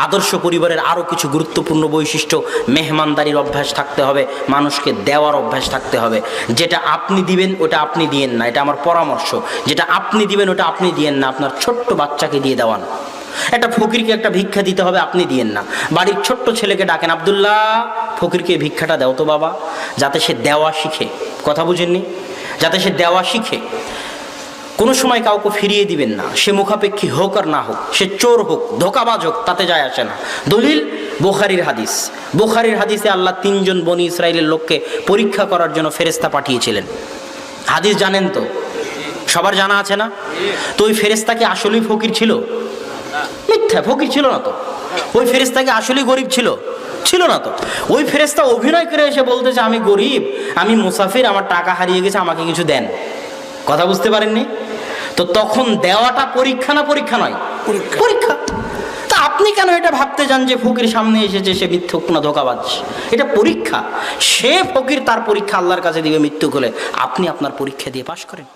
আদর্শ পরিবারের আরও কিছু গুরুত্বপূর্ণ বৈশিষ্ট্য, মেহমানদারির অভ্যাস থাকতে হবে, মানুষকে দেওয়ার অভ্যাস থাকতে হবে। যেটা আপনি দিবেন ওটা আপনি দিয়েন না, এটা আমার পরামর্শ। যেটা আপনি দিবেন ওটা আপনি দিয়েন না, আপনার ছোট্ট বাচ্চাকে দিয়ে দেওয়ান। একটা ফকিরকে একটা ভিক্ষা দিতে হবে, আপনি দিয়েন না। বাড়ির ছোট্ট ছেলেকে ডাকেন, আব্দুল্লাহ ফকিরকে ভিক্ষাটা দাও তো বাবা, যাতে সে দেওয়া শিখে। কথা বুঝেননি? যাতে সে দেওয়া শিখে। কোনো সময় কাউকে ফিরিয়ে দিবেন না, সে মুখাপেক্ষী হোক আর না হোক, সে চোর হোক, ধোঁকাবাজ হোক, তাতে যায় আসে না। দলিল বুখারীর হাদিস। বুখারীর হাদিসে আল্লাহ 3 জন বনি ইসরাইলের লোককে পরীক্ষা করার জন্য ফেরেশতা পাঠিয়েছিলেন। হাদিস জানেন তো, সবার জানা আছে না? তো ওই ফেরেশতা কি আসলেই ফকির ছিল? মিথ্যা, ফকির ছিল না তো। ওই ফেরেশতা কি আসলেই গরিব ছিল? ছিল না তো। ওই ফেরেশতা অভিনয় করে এসে বলতেছে, আমি গরিব, আমি মুসাফির, আমার টাকা হারিয়ে গেছে, আমাকে কিছু দেন। কথা বুঝতে পারেননি? তো তখন দেওয়াটা পরীক্ষা না পরীক্ষা নয়? পরীক্ষা। তা আপনি কেন এটা ভাবতে যান যে ফকির সামনে এসেছে সে মিথ্যুক না ধোঁকাবাজ? এটা পরীক্ষা। সে ফকির, তার পরীক্ষা আল্লাহর কাছে দিবে মৃত্যু হলে, আপনি আপনার পরীক্ষা দিয়ে পাশ করেন।